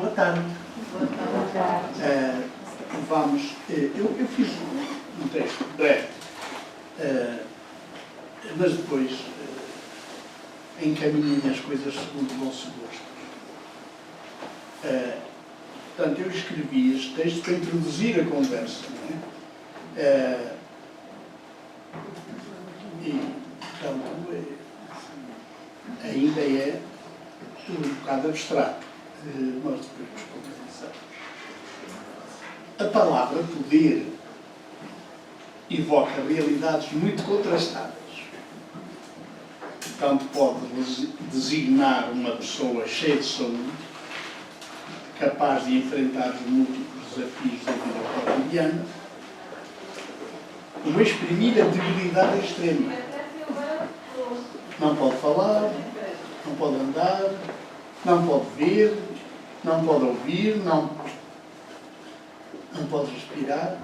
Boa tarde. Eu fiz um texto breve, mas depois encaminhei as coisas segundo o vosso gosto. Portanto, eu escrevi este texto para introduzir a conversa, não é? E, portanto, ainda é um bocado abstrato. Nós depois nos conversamos. A palavra poder evoca realidades muito contrastadas. Tanto pode designar uma pessoa cheia de saúde, capaz de enfrentar os múltiplos desafios da vida cotidiana, como exprimir a debilidade extrema. Não pode falar, não pode andar, não pode ver, não pode ouvir, não pode respirar.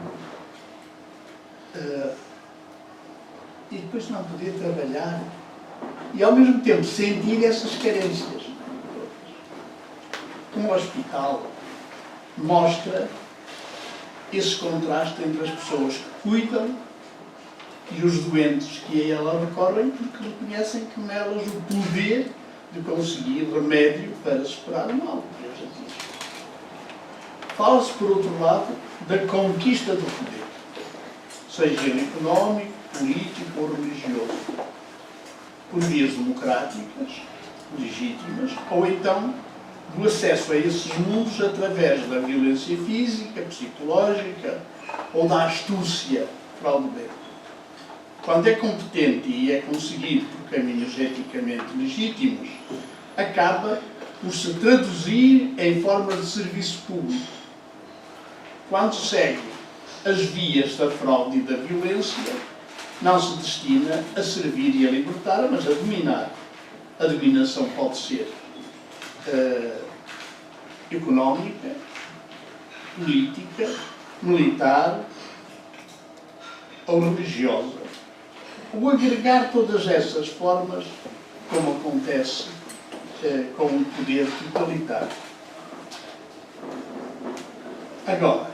E depois não poder trabalhar. E ao mesmo tempo sentir essas carências. Um hospital mostra esse contraste entre as pessoas que cuidam e os doentes que a ela recorrem, porque reconhecem que nelas o poder de conseguir remédio para superar o mal. Fala-se, por outro lado, da conquista do poder, seja ele económico, político ou religioso, por vias democráticas, legítimas, ou então do acesso a esses mundos através da violência física, psicológica ou da astúcia fraudulenta. Quando é competente e é conseguido por caminhos eticamente legítimos, acaba por se traduzir em formas de serviço público. Quando segue as vias da fraude e da violência, não se destina a servir e a libertar, mas a dominar. A dominação pode ser económica, política, militar ou religiosa. O agregar todas essas formas, como acontece com o poder totalitário. Agora,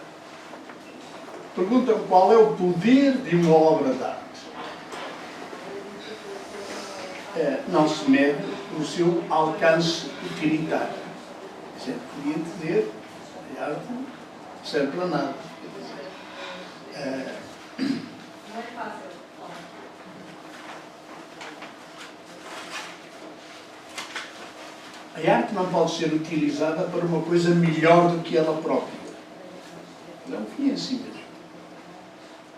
perguntam qual é o poder de uma obra de arte. Não se mede o seu alcance utilitário. Podia dizer que a arte não serve para nada. A arte não pode ser utilizada para uma coisa melhor do que ela própria. Ela é um fim em si mesmo.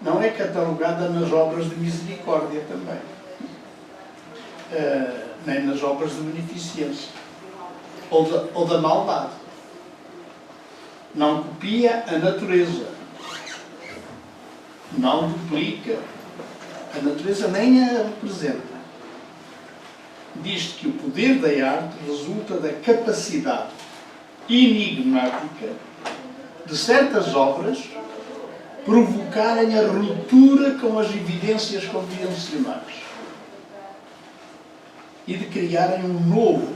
Não é catalogada nas obras de misericórdia também. Nem nas obras de beneficência. Ou da maldade. Não copia a natureza. Não duplica. A natureza nem a representa. Diz que o poder da arte resulta da capacidade enigmática de certas obras provocarem a ruptura com as evidências convencionais e de criarem um novo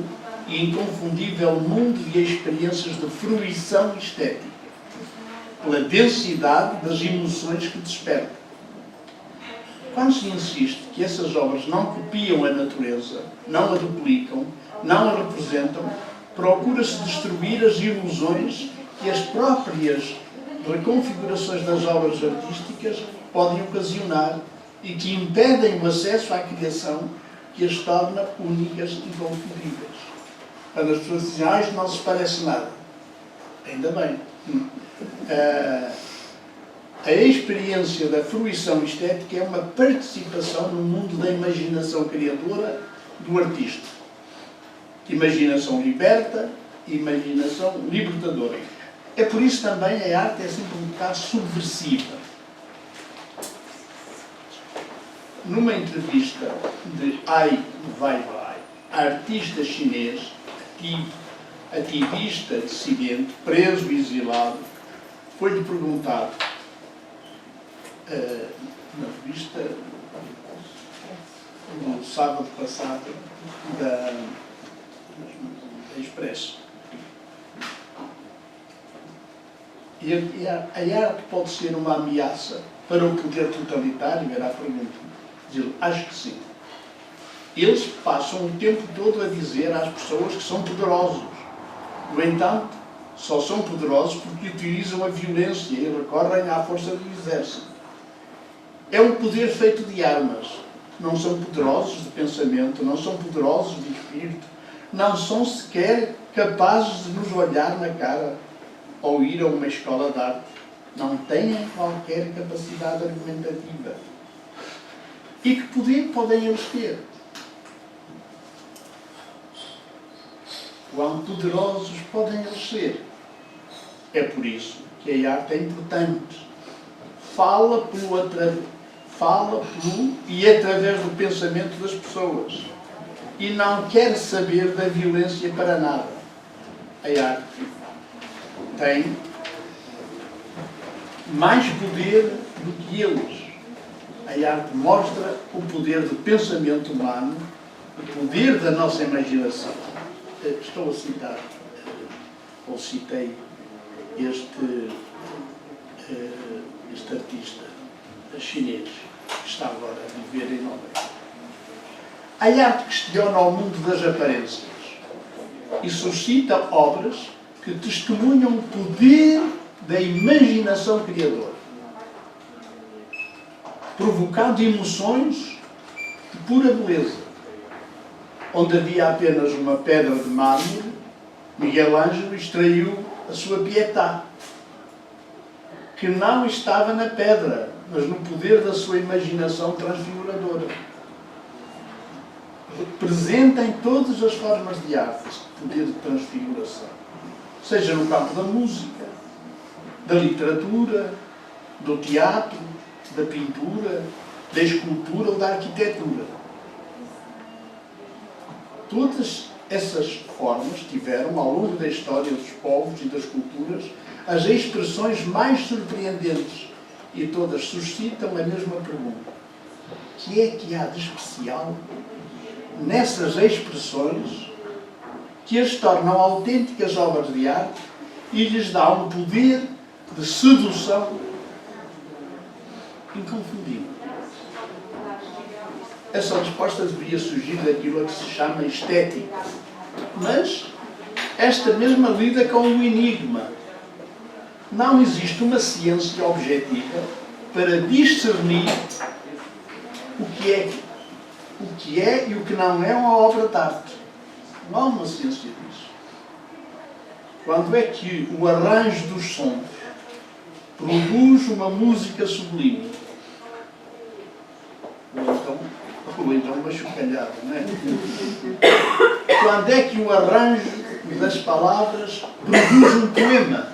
e inconfundível mundo de experiências de fruição estética, pela densidade das emoções que despertam. Quando se insiste que essas obras não copiam a natureza, não a duplicam, não a representam, procura-se destruir as ilusões que as próprias reconfigurações das obras artísticas podem ocasionar e que impedem o acesso à criação que as torna únicas e inconfundíveis. Quando as pessoas dizem, isto não se parece nada. Ainda bem. A experiência da fruição estética é uma participação no mundo da imaginação criadora do artista. Imaginação liberta, imaginação libertadora. É por isso também a arte é sempre um bocado subversiva. Numa entrevista de Ai Weiwei, artista chinês, ativista, dissidente, preso e exilado, foi-lhe perguntado na revista no sábado passado da Expresso. E a arte pode ser uma ameaça para o poder totalitário? Era a pergunta. Acho que sim. Eles passam o tempo todo a dizer às pessoas que são poderosos. No entanto, só são poderosos porque utilizam a violência e recorrem à força do exército. É um poder feito de armas. Não são poderosos de pensamento, não são poderosos de espírito, não são sequer capazes de nos olhar na cara ou ir a uma escola de arte. Não têm qualquer capacidade argumentativa. E que poder podem eles ter? Quão poderosos podem eles ser? É por isso que a arte é importante. Fala pelo e através do pensamento das pessoas. E não quer saber da violência para nada. A arte tem mais poder do que eles. A arte mostra o poder do pensamento humano, o poder da nossa imaginação. Estou a citar, ou citei, este artista chinês, que está agora a viver em Nova Iorque. A arte questiona o mundo das aparências e suscita obras que testemunham o poder da imaginação criadora, provocando emoções de pura beleza. Onde havia apenas uma pedra de mármore, Miguel Ângelo extraiu a sua Pietà, que não estava na pedra, mas no poder da sua imaginação transfiguradora. Representa em todas as formas de arte este poder de transfiguração, seja no campo da música, da literatura, do teatro, da pintura, da escultura ou da arquitetura. Todas essas formas tiveram, ao longo da história dos povos e das culturas, as expressões mais surpreendentes, e todas suscitam a mesma pergunta: o que é que há de especial nessas expressões que as tornam autênticas obras de arte e lhes dá um poder de sedução inconfundível? Essa resposta deveria surgir daquilo a que se chama estética. Mas esta mesma lida com o enigma. Não existe uma ciência objetiva para discernir o que é e o que não é uma obra de arte. Não há uma ciência disso. Quando é que o arranjo dos sons produz uma música sublime? Ou então uma chocalhada, não é? Quando é que o arranjo das palavras produz um poema?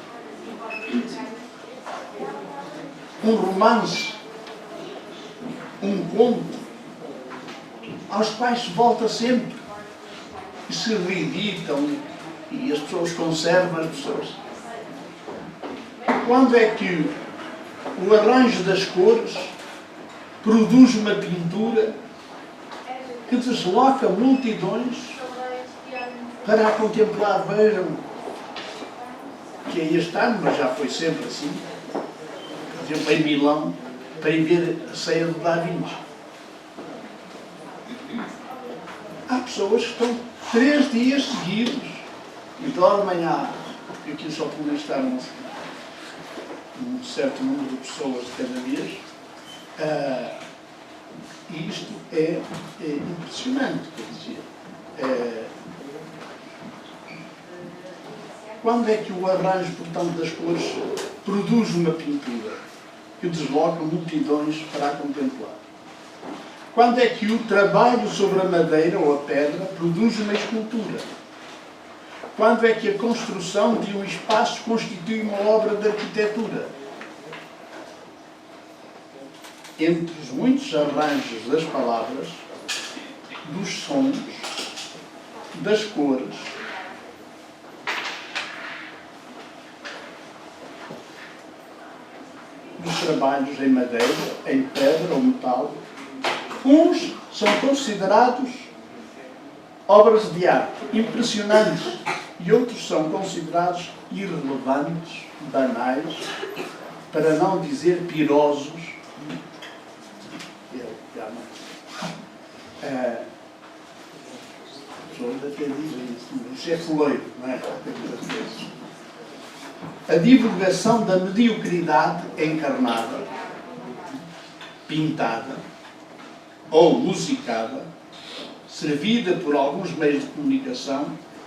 Um romance? Um conto? Aos quais se volta sempre e se reeditam e as pessoas conservam as pessoas. Quando é que o arranjo das cores produz uma pintura que desloca multidões para a contemplar? Vejam que é este ano, mas já foi sempre assim, por exemplo, em Milão, para ir ver a ceia do Da Vinci. Há pessoas que estão 3 dias seguidos e dormem porque aquilo só pode estar um certo número de pessoas de cada vez. E isto é impressionante, quer dizer. Quando é que o arranjo, portanto, das cores produz uma pintura que desloca multidões para a contemplar? Quando é que o trabalho sobre a madeira ou a pedra produz uma escultura? Quando é que a construção de um espaço constitui uma obra de arquitetura? Entre os muitos arranjos das palavras, dos sons, das cores, dos trabalhos em madeira, em pedra ou metal, uns são considerados obras de arte impressionantes, e outros são considerados irrelevantes, banais, para não dizer pirosos. Até dizem isso é fuleiro, não é? A divulgação da mediocridade encarnada, pintada ou musicada, servida por alguns meios de comunicação,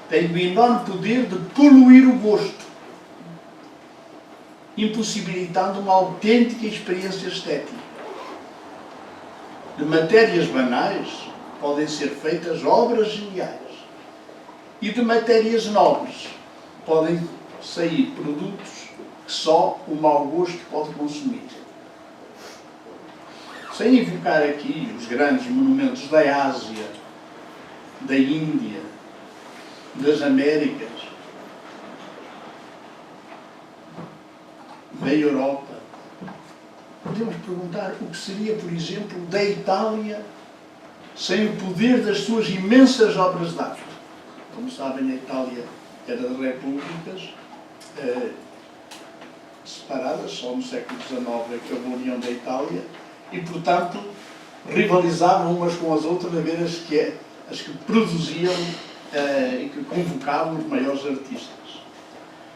tem o enorme poder de poluir o gosto, impossibilitando uma autêntica experiência estética. De matérias banais podem ser feitas obras geniais, e de matérias nobres podem sair produtos que só o mau gosto pode consumir. Sem invocar aqui os grandes monumentos da Ásia, da Índia, das Américas, da Europa, podemos perguntar o que seria, por exemplo, da Itália sem o poder das suas imensas obras de arte. Como sabem, a Itália era de repúblicas separadas, só no século XIX é que houve a União da Itália, e, portanto, rivalizavam umas com as outras a ver as que produziam e que convocavam os maiores artistas.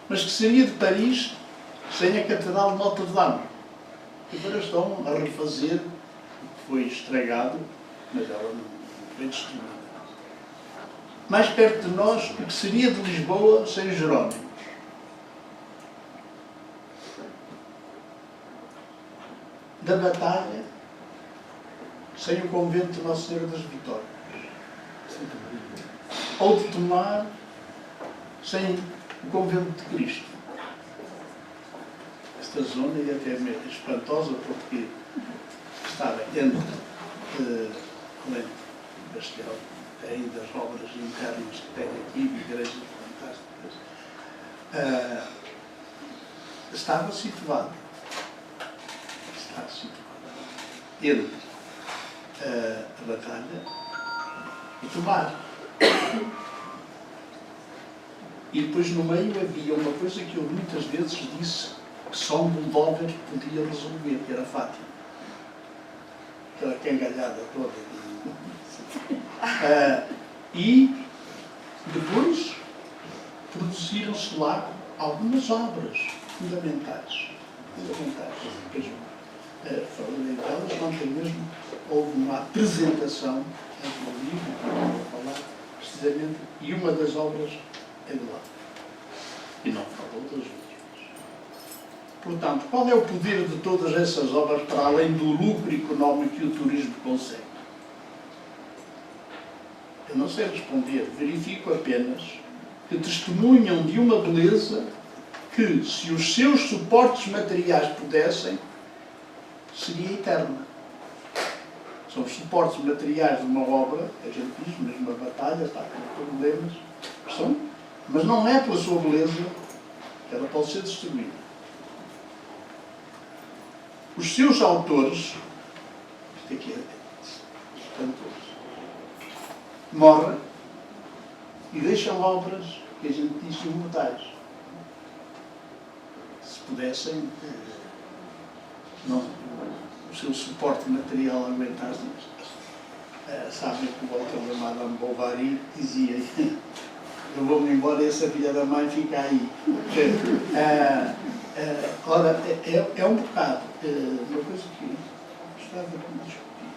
Mas que seria de Paris sem a Catedral de Notre Dame, que agora estão a refazer o que foi estragado, mas ela não foi destruída. Mais perto de nós, o que seria de Lisboa sem os Jerónimos? Da Batalha sem o convento de Nossa Senhora das Vitórias? Ou de Tomar sem o convento de Cristo? Esta zona é até meio espantosa porque estava entre além do castelo, tem das obras internas que tem aqui, igrejas fantásticas, estava situado entre a Batalha e Tomar. E depois no meio havia uma coisa que eu muitas vezes disse que só um bulldozer podia resolver, que era Fátima. Aquela cangalhada toda. E depois produziram-se lá algumas obras fundamentais. Falando delas, ontem mesmo houve uma apresentação no livro, vou falar precisamente, e uma das obras é de lá. E não falou das últimas. Portanto, qual é o poder de todas essas obras para além do lucro económico que o turismo consegue? Eu não sei responder, verifico apenas que testemunham de uma beleza que, se os seus suportes materiais pudessem, seria eterna. São os suportes materiais de uma obra, a gente diz, mesmo a Batalha, está com problemas, são, mas não é pela sua beleza que ela pode ser destruída. Os seus autores, isto aqui é espantoso, morrem e deixam obras que a gente diz imortais. Se pudessem, não, o seu suporte material aguentasse. Sabem que o Walter da Madame Bovary dizia: eu vou-me embora e essa filha da mãe fica aí. Ora, é um bocado uma coisa que gostava de discutir.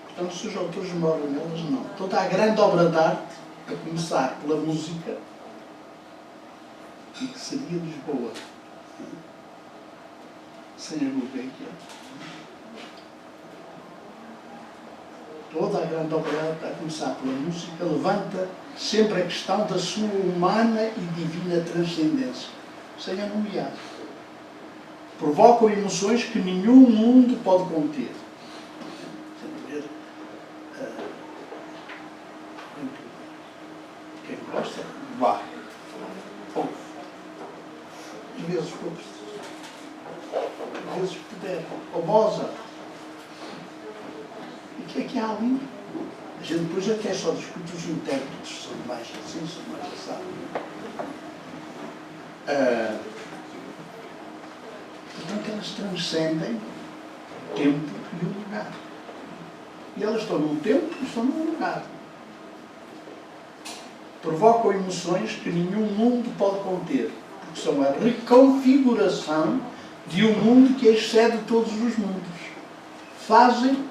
Portanto, se os autores morrem nelas, não. Toda a grande obra de arte, a começar pela música, e que seria Lisboa, sem a Gulbenkian, toda a grande obra de arte, a começar pela música, levanta sempre a questão da sua humana e divina transcendência, sem a nomear. Provocam emoções que nenhum mundo pode conter. Quem gosta, vá. Ouve. Às vezes for preciso. Às vezes puder. Ou Mozart. E o que é que há ali? A gente depois até só discute os intérpretes, são mais assim, são mais assados. Portanto, elas transcendem o tempo e o lugar. E elas estão num tempo e estão num lugar. Provocam emoções que nenhum mundo pode conter, porque são a reconfiguração de um mundo que excede todos os mundos. Fazem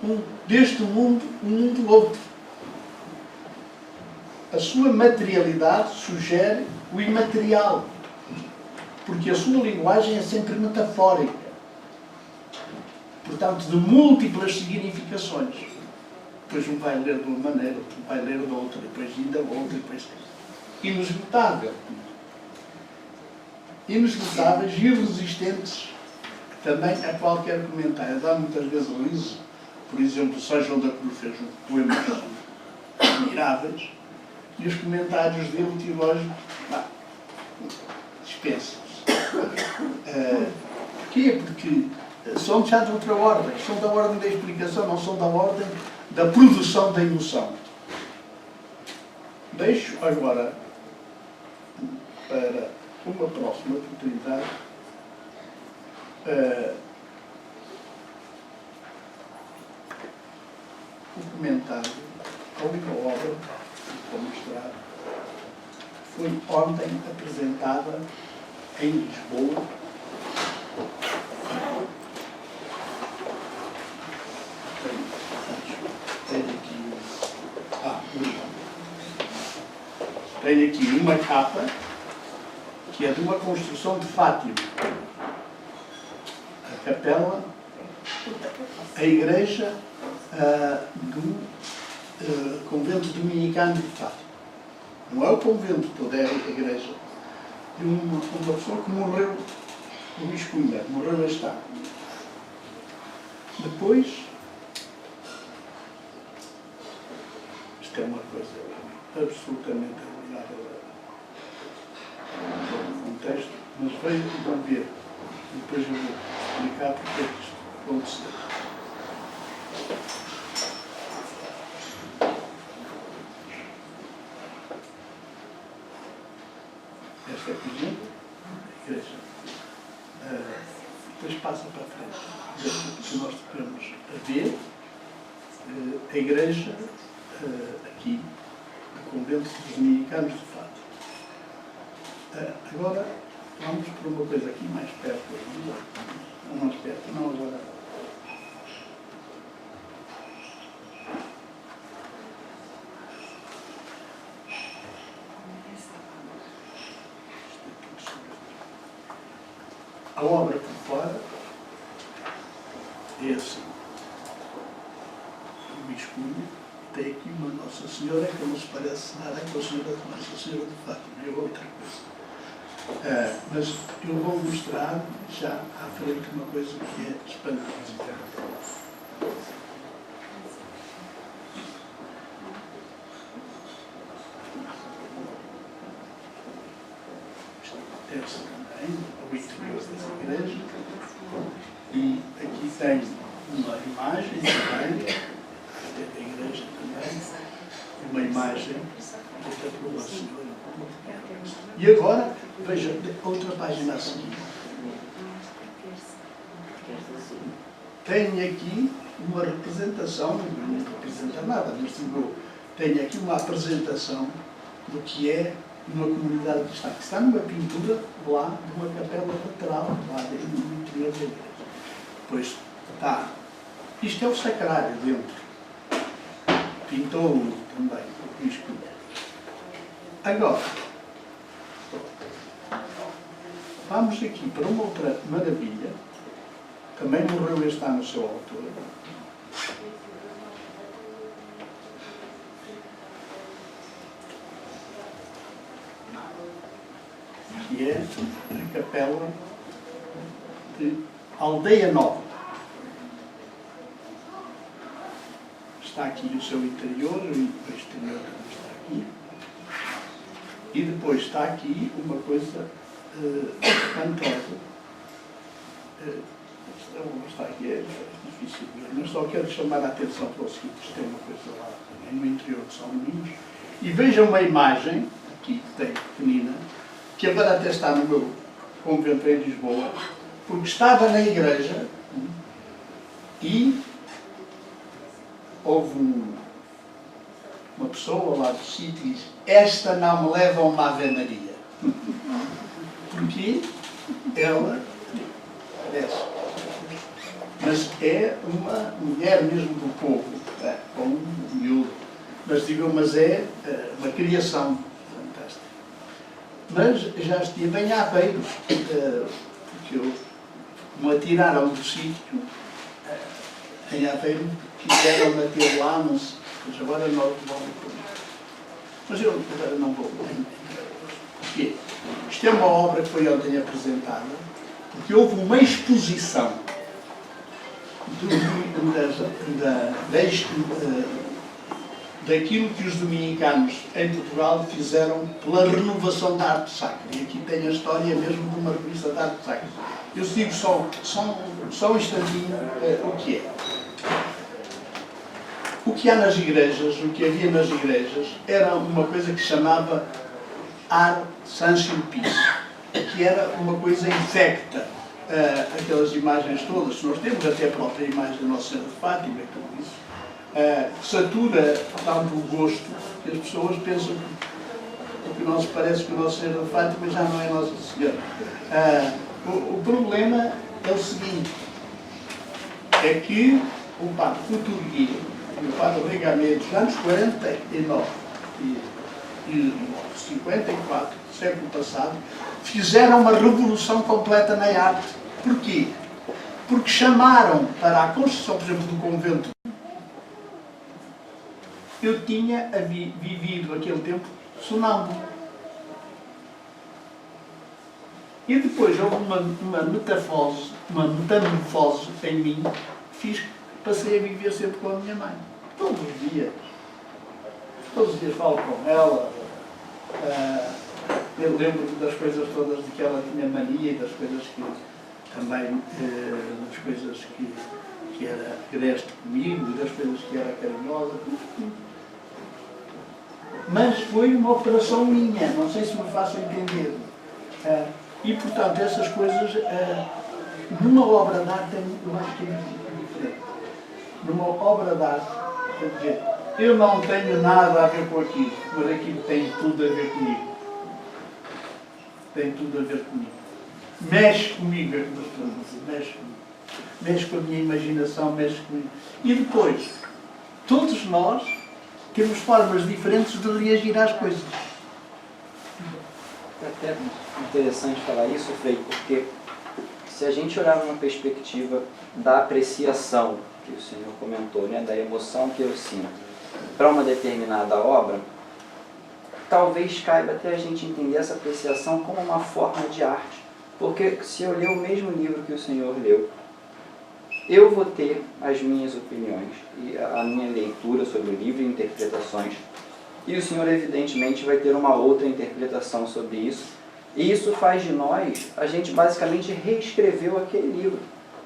deste mundo um mundo outro. A sua materialidade sugere o imaterial, porque a sua linguagem é sempre metafórica, portanto, de múltiplas significações. Depois um vai ler de uma maneira, outro vai ler de outra, depois ainda outra, depois inesgotável. Inesgotáveis e irresistentes também a qualquer comentário. Dá muitas vezes riso. Por exemplo, São João da Cruz fez poemas admiráveis e os comentários dele teológicos dispensa-se. Porquê? Porque são já de outra ordem, são da ordem da explicação, não são da ordem da produção da emoção. Deixo agora para uma próxima oportunidade o comentário a uma obra que vou mostrar, foi ontem apresentada em Lisboa. Tenho aqui uma capa que é de uma construção de Fátima. A capela, a igreja do convento dominicano de Fátima. Não é o convento todo, é a igreja de uma pessoa que morreu, o Luís Cunha, morreu este ano. Depois, isto é uma coisa absolutamente ligada ao contexto, mas vão ver. Depois eu vou explicar porque é que isto aconteceu. Esta é, por exemplo, a igreja. Depois passa para a frente. Que nós podemos ver a igreja aqui, do convento dos dominicanos de Fátima. Agora vamos por uma coisa aqui mais perto. Não mais perto, não agora. A obra por fora é assim. O Luís Cunha tem aqui uma Nossa Senhora que não se parece nada com a Senhora de Nossa Senhora de Fátima, é outra coisa. Mas eu vou mostrar já à frente uma coisa que é espantosa. Esta também, o interior dessa igreja. E aqui tem uma imagem também, da igreja também, uma imagem feita pela Senhora. E agora, veja outra página a seguir. Tenho aqui uma representação, não representa nada, mas tenho aqui uma apresentação do que é uma comunidade cristã, que está numa pintura lá de uma capela lateral, lá dentro do interior da igreja. Pois está. Isto é o sacrário dentro. Pintou também o Luís Cunha. Agora, vamos aqui para uma outra maravilha. Também morreu este ano o seu autor. Que é a capela de Aldeia Nova. Está aqui o seu interior, o exterior também está aqui. E depois está aqui uma coisa espantosa. Está aqui, é difícil de ver, mas só quero chamar a atenção para o seguinte: isto é uma coisa lá também muito interior de São Domingos, e vejam uma imagem, aqui que tem pequenina, que agora até está no meu convento em Lisboa, porque estava na igreja e houve uma pessoa lá do sítio que diz: esta não me leva a uma avenaria. Porque ela parece. Mas é uma mulher mesmo do povo, com um miúdo. Mas digam, mas é uma criação fantástica. Mas já estive em Aveiro, porque me atiraram do sítio, em Aveiro, quiseram bater lá, mas agora não vão. Mas eu agora não vou. Porquê? Isto é uma obra que foi ontem apresentada, porque houve uma exposição daquilo que os dominicanos em Portugal fizeram pela renovação da arte sacra. E aqui tem a história mesmo de uma revista de arte sacra. Eu digo só um instantinho o que é. O que há nas igrejas, o que havia nas igrejas, era uma coisa que se chamava art sans sulpice, que era uma coisa infecta. Aquelas imagens todas que nós temos, até a própria imagem da Nossa Senhora de Fátima, como isso, satura tanto o gosto que as pessoas pensam que parece que o Nossa Senhora de Fátima já não é Nossa Senhora. O problema é o seguinte, é que o Padre Couturier e o Padre Regamé dos anos 49 e 54 do século passado fizeram uma revolução completa na arte. Porquê? Porque chamaram para a construção, por exemplo, do convento. Eu tinha vivido aquele tempo sonâmbulo. E depois houve uma metamorfose em mim, passei a viver sempre com a minha mãe. Todos os dias. Todos os dias falo com ela. Eu lembro das coisas todas de que ela tinha mania e das coisas que também, das coisas que era agreste comigo e das coisas que era carinhosa. Mas foi uma operação minha, não sei se me faço entender. E, portanto, essas coisas, numa obra de arte, eu acho que é diferente. Numa obra de arte, quer dizer, eu não tenho nada a ver com aquilo, mas aquilo tem tudo a ver comigo. Tem tudo a ver comigo. Mexe comigo, é como eu estou a dizer, mexe comigo. Mexe com a minha imaginação, mexe comigo. E depois, todos nós temos formas diferentes de reagir às coisas. É até interessante falar isso, Frei, porque se a gente olhar numa perspectiva da apreciação, que o senhor comentou, né, da emoção que eu sinto, para uma determinada obra, talvez caiba até a gente entender essa apreciação como uma forma de arte. Porque se eu ler o mesmo livro que o senhor leu, eu vou ter as minhas opiniões e a minha leitura sobre o livro e interpretações, e o senhor evidentemente vai ter uma outra interpretação sobre isso, e isso faz de nós, a gente basicamente reescreveu aquele livro,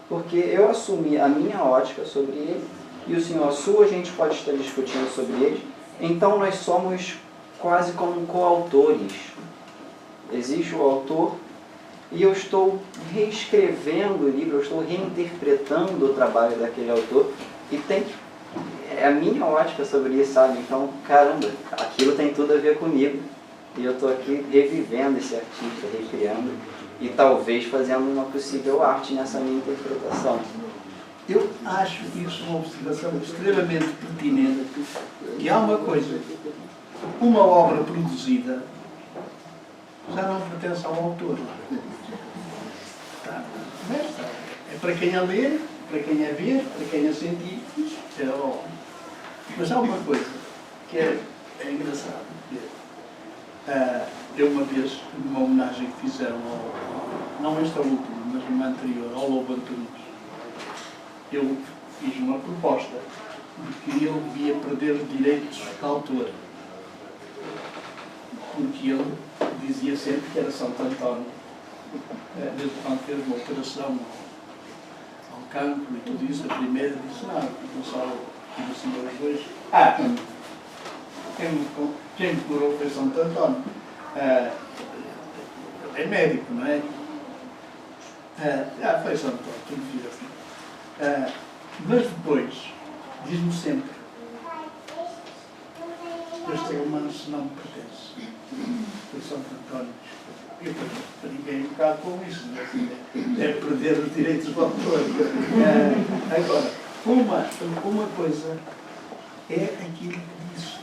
porque eu assumi a minha ótica sobre ele, e o senhor a sua, a gente pode estar discutindo sobre ele, então nós somos quase como coautores. Existe o autor, e eu estou reescrevendo o livro, eu estou reinterpretando o trabalho daquele autor, e é a minha ótica sobre isso, sabe? Então, caramba, aquilo tem tudo a ver comigo, e eu estou aqui revivendo esse artista, recriando, e talvez fazendo uma possível arte nessa minha interpretação. Eu acho isso uma observação extremamente pertinente, que há uma coisa, uma obra produzida já não pertence ao autor. É para quem a ler, para quem a ver, para quem a sentir, é óbvio. Mas há uma coisa que é engraçado. Eu uma vez, numa homenagem que fizeram não esta última, mas uma anterior, ao Lobo Antunes, eu fiz uma proposta de que ele devia perder os direitos de autor. Porque ele dizia sempre que era Santo António. Desde quando fez uma operação ao cancro e tudo isso, a primeira disse, não só o senhor os dois. Quem me curou foi Santo António. É médico, não é? Foi Santo António, tudo fiz assim. Mas depois, diz-me sempre, este ser humano se não me pertence. Foi Santo António. Eu brinquei um bocado com isso, né? É perder os direitos do autor. Agora, uma coisa é aquilo que diz.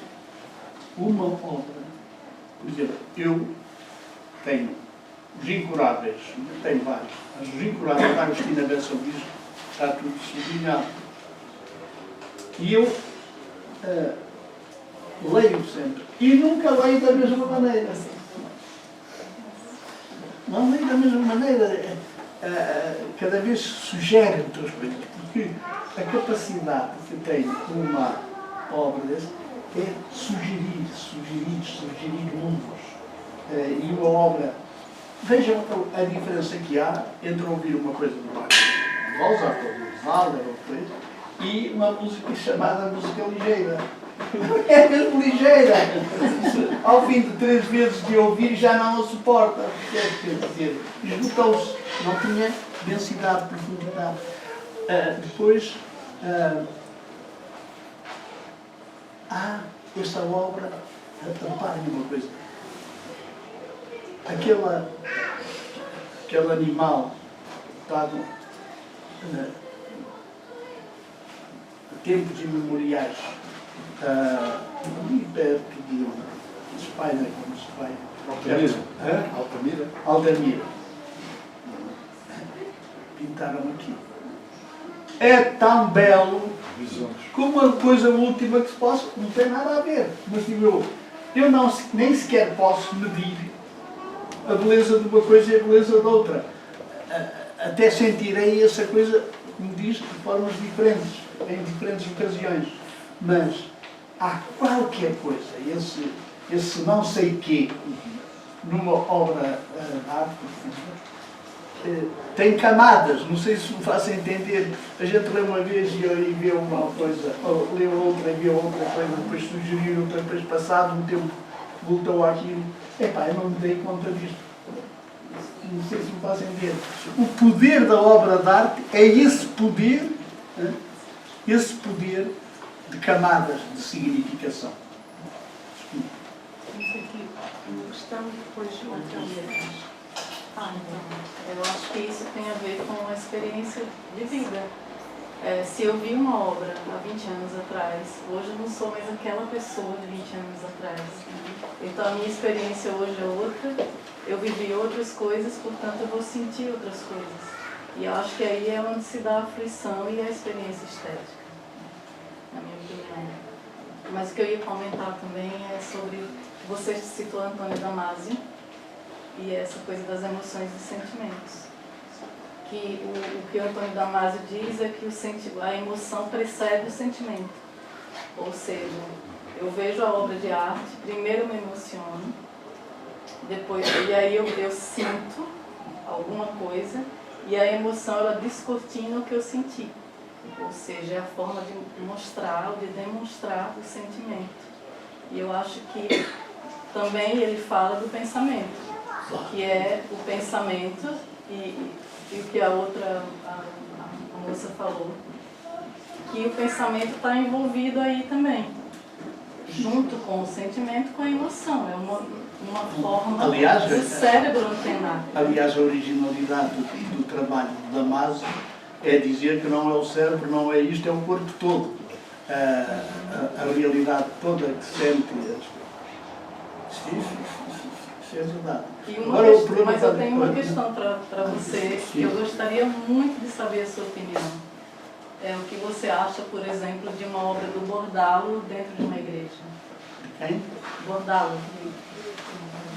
Uma obra, por exemplo, eu tenho Os Incuráveis, tenho vários, mas Os Incuráveis da Agostina Bessa Luís está tudo sublinhado. E eu leio sempre. E nunca leio da mesma maneira. Não leio da mesma maneira. Cada vez sugere outras coisas. Porque a capacidade que tem uma obra dessa é sugerir mundos. E uma obra... Vejam a diferença que há entre ouvir uma coisa do Mozart ou do Mahler ou coisa, e uma música chamada música ligeira. É mesmo ligeira. Ao fim de 3 vezes de ouvir já não a suporta. Quer dizer, esgotou-se. Não tinha densidade, profundidade. Depois, há esta obra, reparem uma coisa. Aquele animal dado a tempos imemoriais, ali perto de Espanha, como se vai. Altamira. Altamira. Pintaram aqui. É tão belo como uma coisa última que se possa, não tem nada a ver. Mas digo eu não, nem sequer posso medir a beleza de uma coisa e a beleza da outra. Até sentirei essa coisa, como diz, de formas diferentes, em diferentes ocasiões. Mas há qualquer coisa, esse não sei quê, numa obra de arte, tem camadas, não sei se me faço entender. A gente lê uma vez e vê uma coisa, ou lê outra e vê outra coisa, depois sugeriu outra, depois passado um tempo voltou àquilo. Epá, eu não me dei conta disto. Não sei se me faço entender. O poder da obra de arte é esse poder de camadas de significação. Isso aqui, uma questão depois de letras. Então, eu acho que isso tem a ver com a experiência de vida. Se eu vi uma obra há 20 anos atrás, hoje eu não sou mais aquela pessoa de 20 anos atrás. Então a minha experiência hoje é outra, eu vivi outras coisas, portanto eu vou sentir outras coisas. E eu acho que aí é onde se dá a fruição e a experiência estética, na minha opinião. Mas o que eu ia comentar também é sobre, você citou Antônio Damasio, e essa coisa das emoções e sentimentos. Que o que o Antônio Damasio diz é que a emoção precede o sentimento. Ou seja, eu vejo a obra de arte, primeiro eu me emociono, depois, e aí eu sinto alguma coisa, e a emoção ela descortina o que eu senti. Ou seja, é a forma de mostrar, ou de demonstrar o sentimento. E eu acho que também ele fala do pensamento, que é o pensamento e o que a moça falou, que o pensamento está envolvido aí também, junto com o sentimento, com a emoção. É uma forma do cérebro antenar. Aliás, a originalidade do trabalho de Damasio é dizer que não é o cérebro, não é isto, é o corpo todo. A realidade toda que sente. Isso é verdade. Mas eu tenho uma questão para você, que eu gostaria muito de saber a sua opinião. O que você acha, por exemplo, de uma obra do Bordalo dentro de uma igreja? Quem? Bordalo.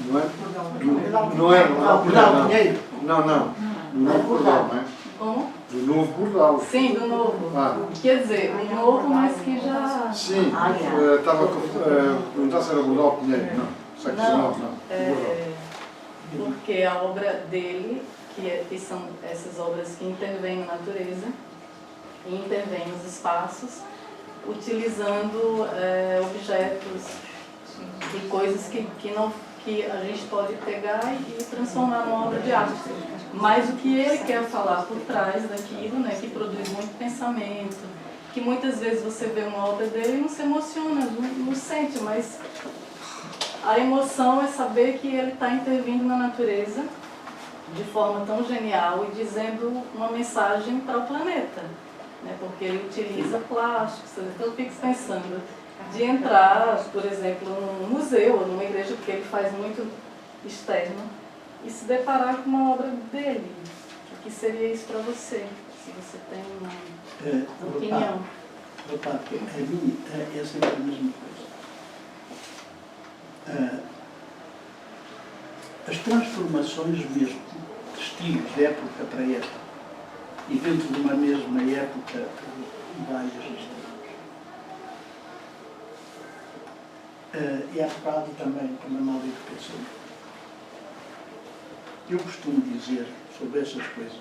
Não é Bordalo Pinheiro? Não. Do novo Bordalo, não é? Como? Do novo Bordalo. Sim, do novo. Quer dizer, o novo, mas que já... Sim, estava a perguntar se era Bordalo Pinheiro. Não. Não, porque a obra dele, que são essas obras que intervêm na natureza e intervêm nos espaços, utilizando objetos e coisas que a gente pode pegar e transformar numa obra de arte. Mas o que ele quer falar por trás daquilo, né, que produz muito pensamento, que muitas vezes você vê uma obra dele e não se emociona, não sente, mas a emoção é saber que ele está intervindo na natureza de forma tão genial e dizendo uma mensagem para o planeta, né, porque ele utiliza plásticos. Então eu fico pensando de entrar, por exemplo, num museu ou numa igreja, porque ele faz muito externo, e se deparar com uma obra dele. O que seria isso para você, se você tem uma opinião? Repare que a mim é sempre a mesma coisa. As transformações mesmo de estilos de época para época, e dentro de uma mesma época, vários estilos. É aplicado também pela mal educação. Eu costumo dizer sobre essas coisas,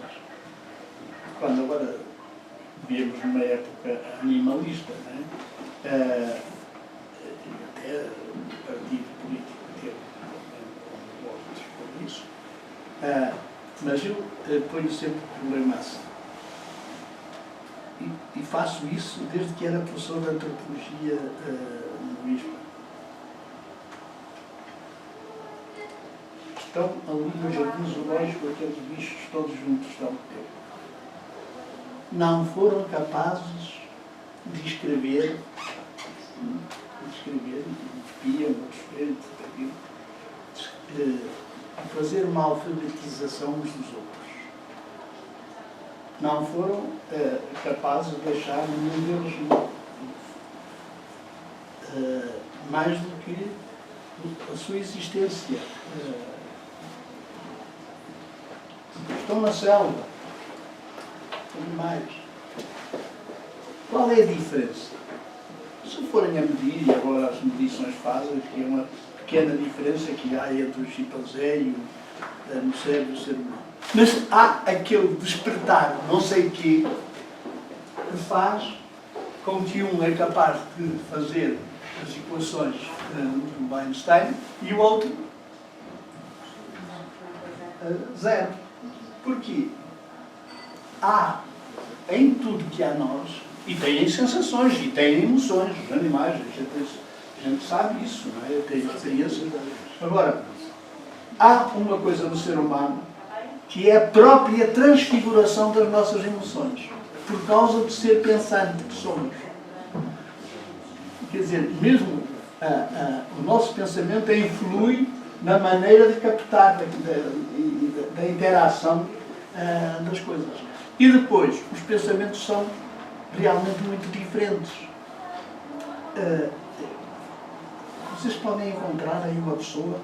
quando agora vivemos numa época animalista, não é? Até o partido político teve votos por isso, mas eu ponho sempre o problema assim. E faço isso desde que era professor de antropologia no ISPA. Estão ali no jardim zoológico aqueles bichos todos juntos há muito tempo. Não foram capazes de escrever, espiam, outros de fazer uma alfabetização uns dos outros. Não foram capazes de deixar nenhum deles mais do que a sua existência. Estão na selva, animais. Qual é a diferença? Se forem a medir, e agora as medições fazem, que é uma pequena diferença que há entre o chimpanzé e no cérebro do ser humano. Mas há aquele despertar, não sei o quê, que faz com que um é capaz de fazer as equações do Einstein e o outro zero. Porquê? Há em tudo que há nós, e têm sensações, e têm emoções, os animais, a gente sabe isso, não é? Tem experiências. Agora, há uma coisa no ser humano que é a própria transfiguração das nossas emoções, por causa de ser pensante que somos. Quer dizer, mesmo o nosso pensamento influi na maneira de captar da interação das coisas. E depois, os pensamentos são realmente muito diferentes. Vocês podem encontrar aí uma pessoa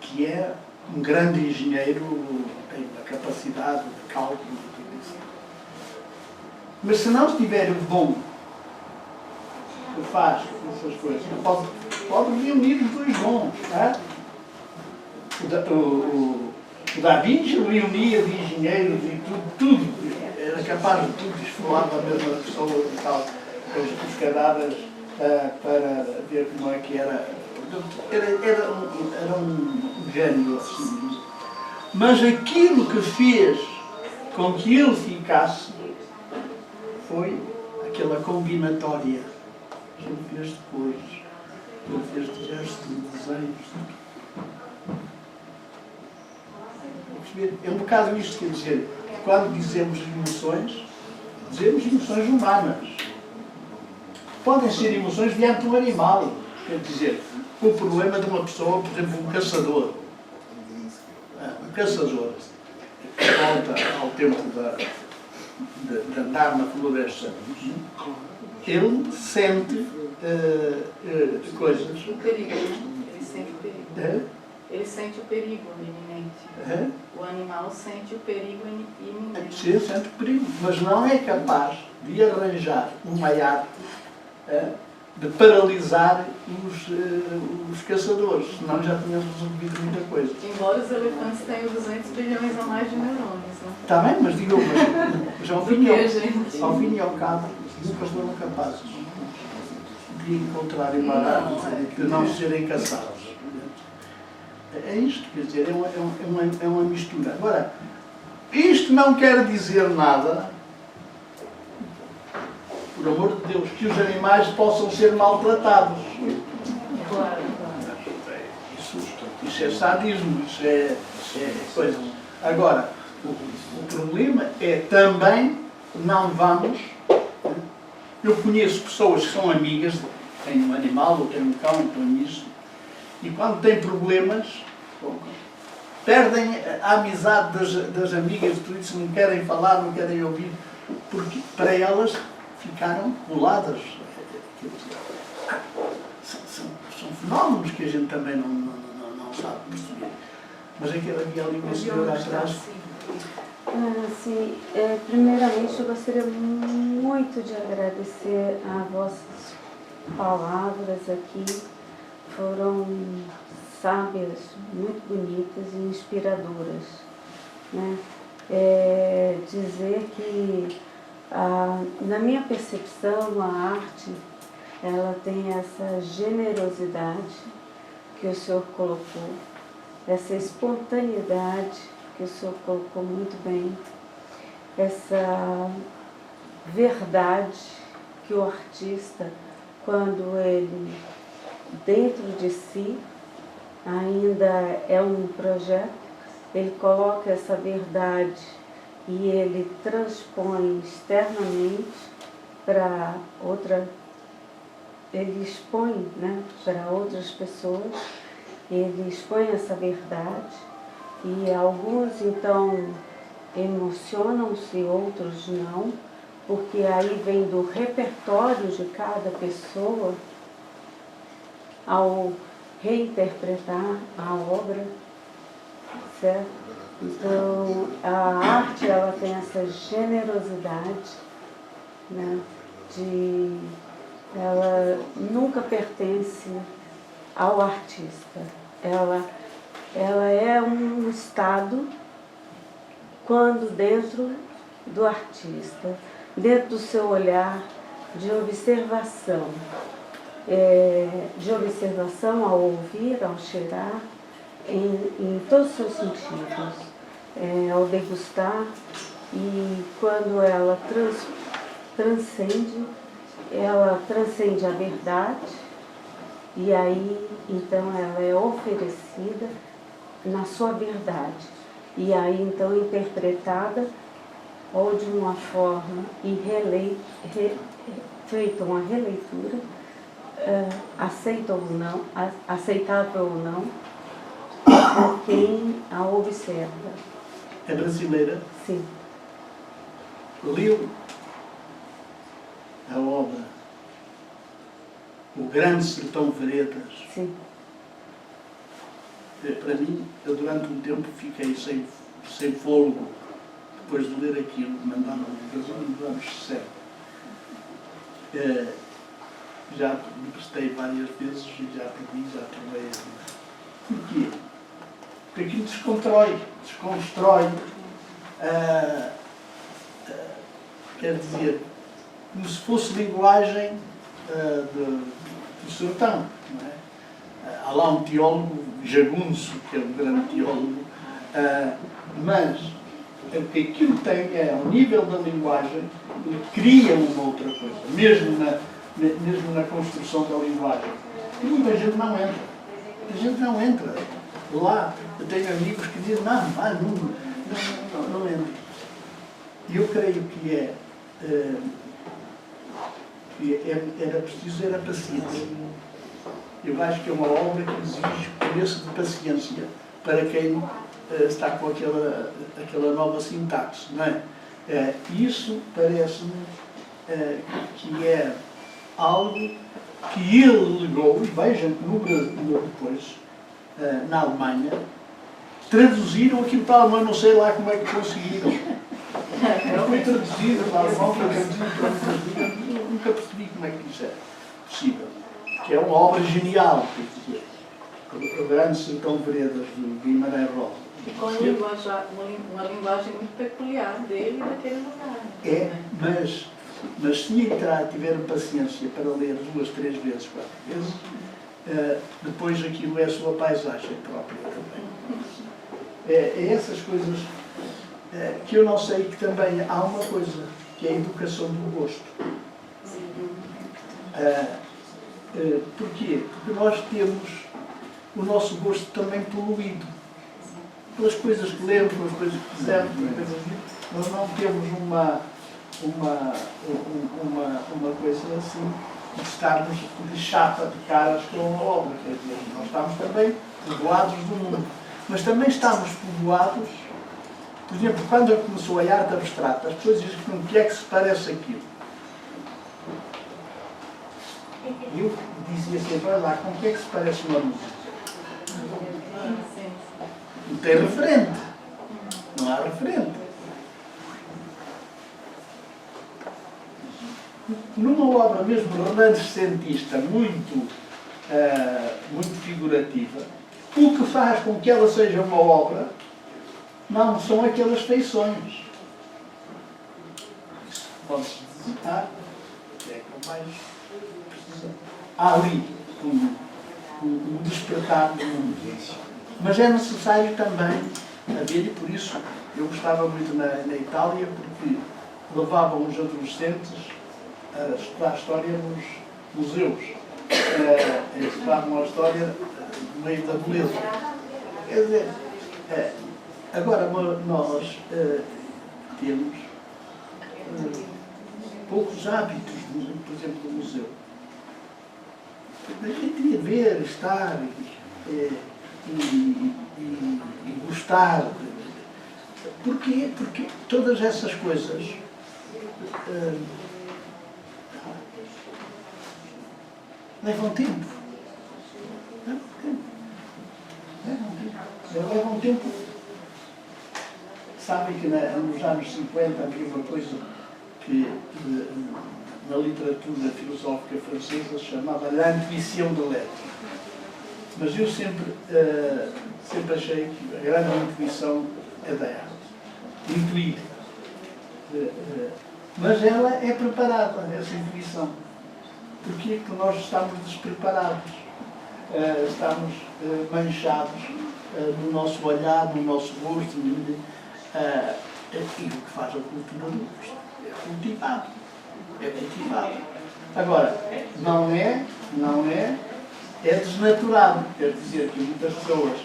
que é um grande engenheiro, tem uma capacidade de cálculo, tudo isso. Mas se não estiver o dom que faz essas coisas, pode reunir os dois dons. O Da Vinci reunia de engenheiros e tudo, era capaz de tudo, esfolava a mesma pessoa e tal, os cadáveres para ver como é que era. Era um gênio assim. Mas aquilo que fez com que ele ficasse foi aquela combinatória. Ele fez de cores, ele fez de gestos, de desenhos. É um bocado isto, quer dizer, quando dizemos emoções humanas. Podem ser emoções diante de um animal. Quer dizer, o problema de uma pessoa, por exemplo, um caçador. Um caçador, volta ao tempo de andar na floresta, ele sente coisas. O perigo, ele sente o perigo. Ele sente o perigo iminente. O animal sente o perigo iminente. Sim, sente o perigo, mas não é capaz de arranjar uma arte de paralisar os caçadores, senão já tínhamos resolvido muita coisa. Embora os elefantes tenham 200 bilhões a mais de neurônios, né? Está bem, mas digo, mas ao fim e ao cabo, nunca foram capazes de de encontrarem barato, de não serem caçados. É isto, quer dizer, é uma mistura. Agora, isto não quer dizer nada, por amor de Deus, que os animais possam ser maltratados. Claro. Isso é sadismo, isso é coisa. Agora, o problema é também não vamos. Eu conheço pessoas que são amigas, têm um animal ou têm um cão, estão nisso, e quando têm problemas, perdem a amizade das amigas, tudo isso, não querem falar, não querem ouvir, porque para elas ficaram coladas. São fenómenos que a gente também não sabe perceber. Mas havia ali uma senhora atrás. Sim, primeiramente eu gostaria muito de agradecer a vossas palavras aqui. Foram sábias, muito bonitas e inspiradoras, né? Dizer que, na minha percepção, a arte, ela tem essa generosidade que o Senhor colocou, essa espontaneidade que o Senhor colocou muito bem, essa verdade que o artista, quando ele, dentro de si, ainda é um projeto, ele coloca essa verdade e ele transpõe externamente para outra, ele expõe, né, para outras pessoas, ele expõe essa verdade e alguns então emocionam-se, outros não, porque aí vem do repertório de cada pessoa ao reinterpretar a obra, certo? Então, a arte, ela tem essa generosidade, né, ela nunca pertence ao artista. Ela é um estado quando dentro do artista, dentro do seu olhar de observação. De observação ao ouvir, ao cheirar, em todos os seus sentidos, ao degustar, e quando ela transcende a verdade, e aí então ela é oferecida na sua verdade, e aí então interpretada ou de uma forma e feita uma releitura, aceitável ou não, por quem a observa. É brasileira? Sim. Leu a obra O Grande Sertão Veredas. Sim. Para mim, eu durante um tempo fiquei sem fôlego depois de ler aquilo, mandaram um resumo, vamos certo. Já me prestei várias vezes e já perdi, já tornei. Porquê? Porque aquilo desconstrói, quer dizer, como se fosse linguagem do sertão, não é? Há lá um teólogo, Jagunço, que é um grande teólogo, mas aquilo tem, ao nível da linguagem, ele cria uma outra coisa, mesmo na construção da linguagem. E muita gente não entra. A gente não entra. Lá, eu tenho amigos que dizem, não entra. E eu creio que era preciso a paciência. Eu acho que é uma obra que exige preço de paciência para quem está com aquela nova sintaxe, não é? Isso parece-me que é algo que ele legou, e vejam que no Brasil depois, na Alemanha, traduziram aquilo para o alemão, não sei lá como é que conseguiram. Foi traduzido para o alemão, foi traduzido para o Brasil, nunca percebi como é que isso é possível. Que é uma obra genial, quer dizer, O Grande Sertão Veredas, do Guimarães Rosa. E com uma linguagem muito peculiar dele e daquele lugar. Mas Mas se tiveram paciência para ler 2, 3 vezes, 4 vezes, depois aquilo é a sua paisagem própria também. É essas coisas que eu não sei, que também há uma coisa, que é a educação do gosto. Porquê? Porque nós temos o nosso gosto também poluído. Pelas coisas que lemos, pelas coisas que fizemos, nós não temos uma coisa assim de estarmos de chapa de caras com a obra. Quer dizer, nós estamos também povoados do mundo. Mas também estamos povoados, por exemplo, quando começou a arte abstrata, as pessoas dizem com o que é que se parece aquilo. Eu dizia sempre, olha lá, com o que é que se parece uma música? Não tem referente. Não há referente. Numa obra mesmo renascentista, muito figurativa, o que faz com que ela seja uma obra não são aquelas feições. Pode-se visitar, é que mais precisa. Há ali um despertar do mundo. Mas é necessário também haver, e por isso eu gostava muito na Itália, porque levavam os adolescentes a estudar história nos museus. Estudavam a história no meio da beleza. Quer dizer, agora nós temos poucos hábitos, por exemplo, do museu. A gente queria ver, estar e gostar. Porquê? Porque todas essas coisas levam tempo. Levam tempo. Sabem que nos anos 50 havia uma coisa que na literatura filosófica francesa se chamava l'intuition de l'être. Mas eu sempre achei que a grande intuição é da arte. Intuir. Mas ela é preparada, essa intuição. Porquê? Porque nós estamos despreparados. Estamos manchados no nosso olhar, no nosso gosto. E o que faz a cultura do gosto é cultivado. É cultivado. Agora, não é desnaturado. Quer dizer que muitas pessoas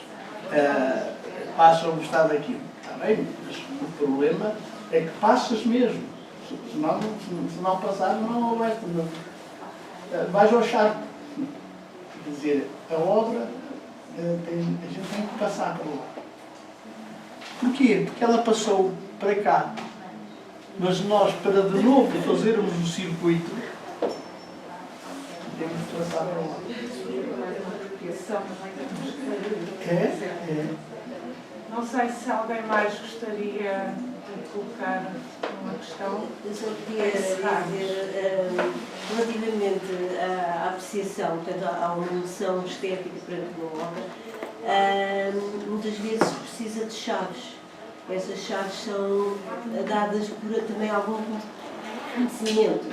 passam a gostar daquilo. Está bem? Mas o problema é que passas mesmo. Se não passar, não vais. Vais ao charco. Quer dizer, a obra, a gente tem que passar por lá. Porquê? Porque ela passou para cá. Mas nós, para de novo fazermos o circuito, temos que passar para lá. Não sei se alguém mais gostaria de colocar uma questão. Eu só queria dizer, relativamente à apreciação, portanto, à uma noção estética perante uma obra, muitas vezes precisa de chaves. Essas chaves são dadas por também algum conhecimento.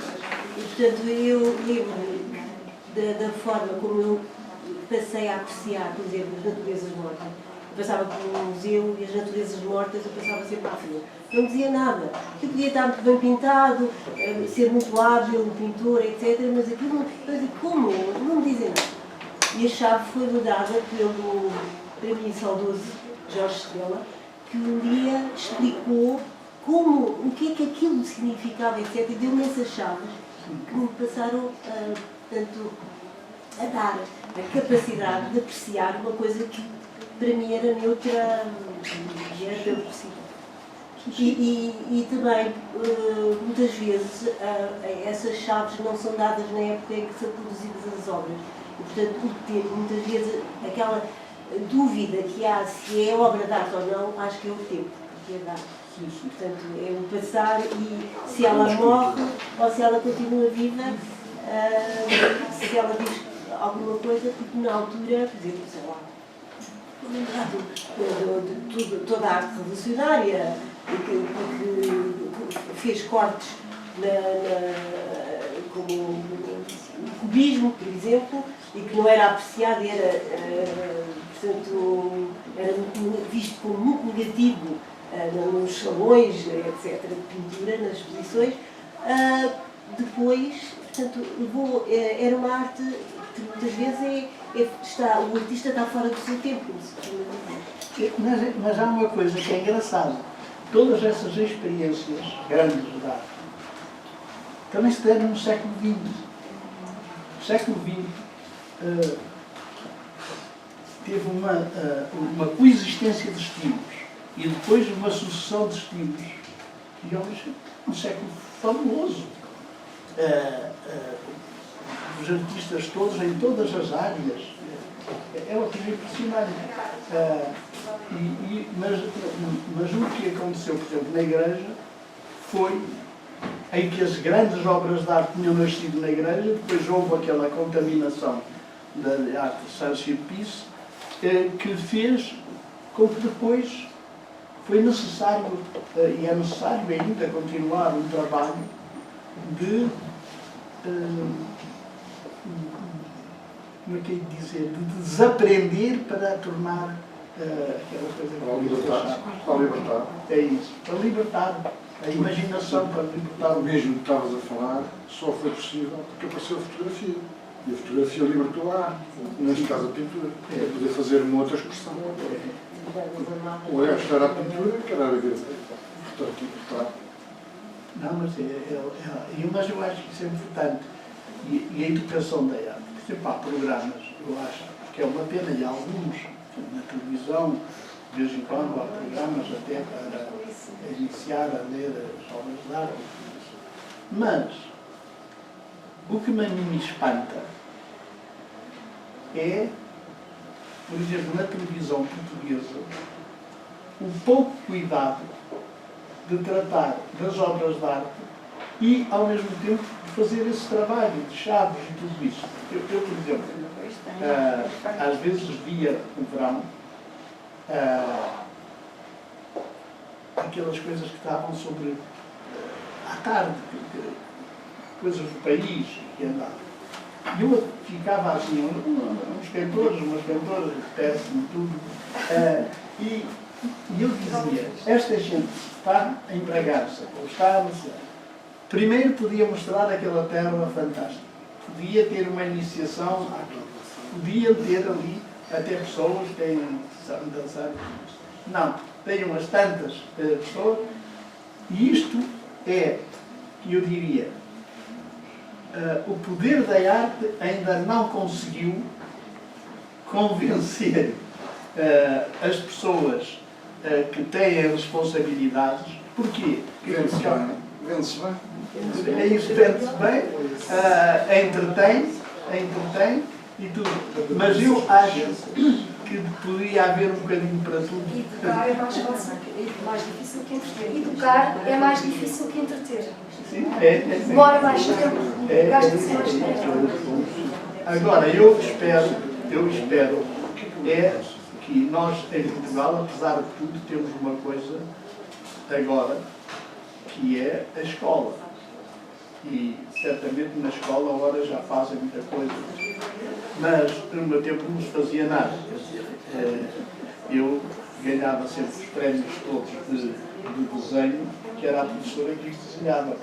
E, portanto, eu lembro da forma como eu passei a apreciar, por exemplo, as naturezas mortas. Eu passava por um museu e as naturezas mortas eu passava sempre à frente. Não dizia nada. Aquilo podia estar muito bem pintado, ser muito hábil, o pintor, etc. Mas aquilo não. Eu digo, como? Não me dizem nada. E a chave foi-me dada pelo, para mim, saudoso Jorge Estrela, que um dia explicou o que é que aquilo significava, etc. E deu-me essas chaves que me passaram a dar a capacidade de apreciar uma coisa que para mim era neutra e era pelo possível. E também, muitas vezes, essas chaves não são dadas na época em que são produzidas as obras. E, portanto, o tempo, muitas vezes, aquela dúvida que há se é obra de arte ou não, acho que é o tempo que é dado. Portanto, é o passar e se ela morre ou se ela continua viva, se ela diz alguma coisa, porque na altura, por exemplo, sei lá, toda a arte revolucionária, que fez cortes como o cubismo, por exemplo, e que não era apreciado, portanto, era visto como muito negativo nos salões, etc., de pintura, nas exposições. Depois, portanto, era uma arte que muitas vezes o artista está fora do seu tempo, como se costuma dizer. Mas há uma coisa que é engraçada. Todas essas experiências grandes de arte também se deram no século XX. O século XX teve uma coexistência de estilos e depois uma sucessão de estilos. E hoje é um século fabuloso. Os artistas todos, em todas as áreas, é uma coisa impressionante. Mas o que aconteceu, por exemplo, na igreja, foi em que as grandes obras de arte tinham nascido na igreja, depois houve aquela contaminação da arte de Saint-Sulpice, que fez com que depois foi necessário, e é necessário ainda continuar um trabalho de, como é que é de dizer, de desaprender para tornar aquela coisa que Para libertar. é isso, para libertar a imaginação, para libertar O mesmo que estavas a falar só foi possível porque apareceu a fotografia. E a fotografia libertou a arte, neste caso a pintura, para poder fazer uma outra expressão. Ou era a pintura, que era a ver retrato. Não, mas mas eu acho que isso é importante. E a educação da arte. Por exemplo, há programas, eu acho que é uma pena, e há alguns na televisão, de vez em quando há programas até para iniciar a ler as obras de arte. Mas o que me espanta é, por exemplo, na televisão portuguesa, o pouco cuidado de tratar das obras de arte e, ao mesmo tempo, de fazer esse trabalho de chaves e tudo isso. Eu por exemplo, às vezes via no verão aquelas coisas que estavam sobre, à tarde, coisas do país que andavam. E eu ficava assim, uns cantores, umas cantoras, péssimo, tudo. E eu dizia, esta gente está a empregar-se, ou está a mostrar. Primeiro podia mostrar aquela terra fantástica. Podia ter uma iniciação àquilo. Podia ter ali até pessoas que sabem dançar. Não, tem umas tantas pessoas. E isto é, que eu diria, o poder da arte ainda não conseguiu convencer as pessoas que têm responsabilidades. Porquê? Vende-se bem. É isso, vende-se bem, entretém e tudo. Mas eu acho que poderia haver um bocadinho para tudo. Educar é mais fácil, mais difícil que entreter. Educar é mais difícil que entreter. Sim, demora mais tempo, gasta-se mais tempo. Agora, eu espero que nós, em Portugal, apesar de tudo, temos uma coisa agora, que é a escola. E certamente na escola agora já fazem muita coisa. Mas no meu tempo não se fazia nada. Quer dizer, eu ganhava sempre os prémios todos de desenho, que era a professora que desenhava.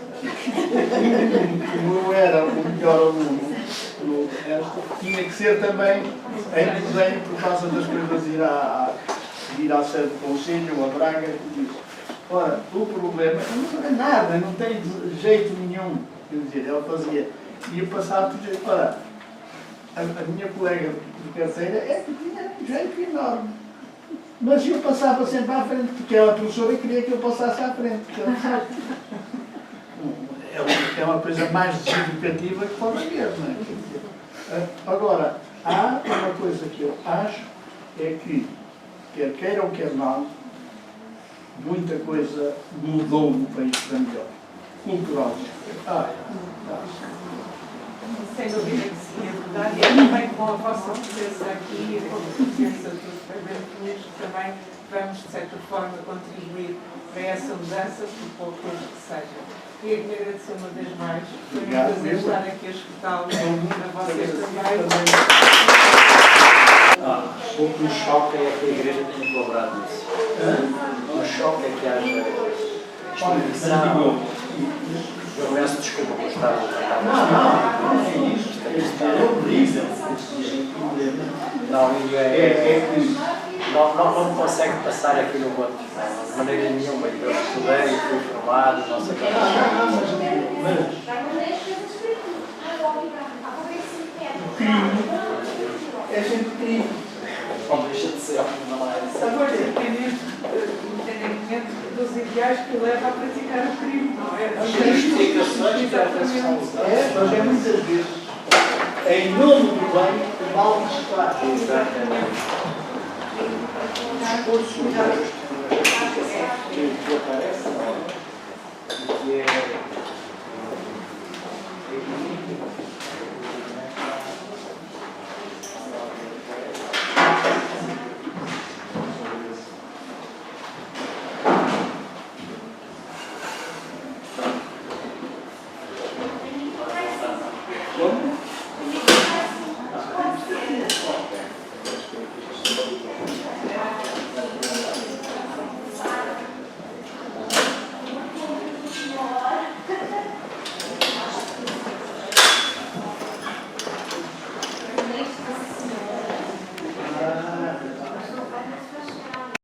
Como eu era o melhor aluno no resto, tinha que ser também em desenho por causa das coisas de ir à sede do Conselho ou a Braga e tudo isso. Ora, o problema não é nada, não tem jeito nenhum. Quer dizer, ela fazia. E eu passava por jeito. Ora, a minha colega de carteira é que tinha um jeito enorme. Mas eu passava sempre à frente, porque a professora queria que eu passasse à frente. É uma coisa mais deseducativa que pode haver, não é? Agora, há uma coisa que eu acho, é que, quer queira ou quer não, muita coisa mudou no país para melhor. Culturalmente. Sem dúvida que sim, é verdade. E também com a vossa presença aqui, com a presença dos também vamos, de certa forma, contribuir para essa mudança, por pouco que seja. Queria lhe agradecer uma vez mais. Foi um prazer estar aqui a escutá-lo, a vocês também. O que nos choca é que a Igreja tenha colaborado nisso. O que nos choca é que haja exposição. Eu peço desculpa por estar a tratar. Não consegue passar aqui no outro. De maneira nenhuma. Eu estudei, fui formado, não sei É sempre crime. não deixa de ser, não é? Agora, independentemente dos ideais que leva a praticar o crime, não é? As justificações que às vezes são usadas. Mas é muitas vezes, em nome do bem, o mal que se faz. Exatamente. Discurso Que aparece, não é? Que é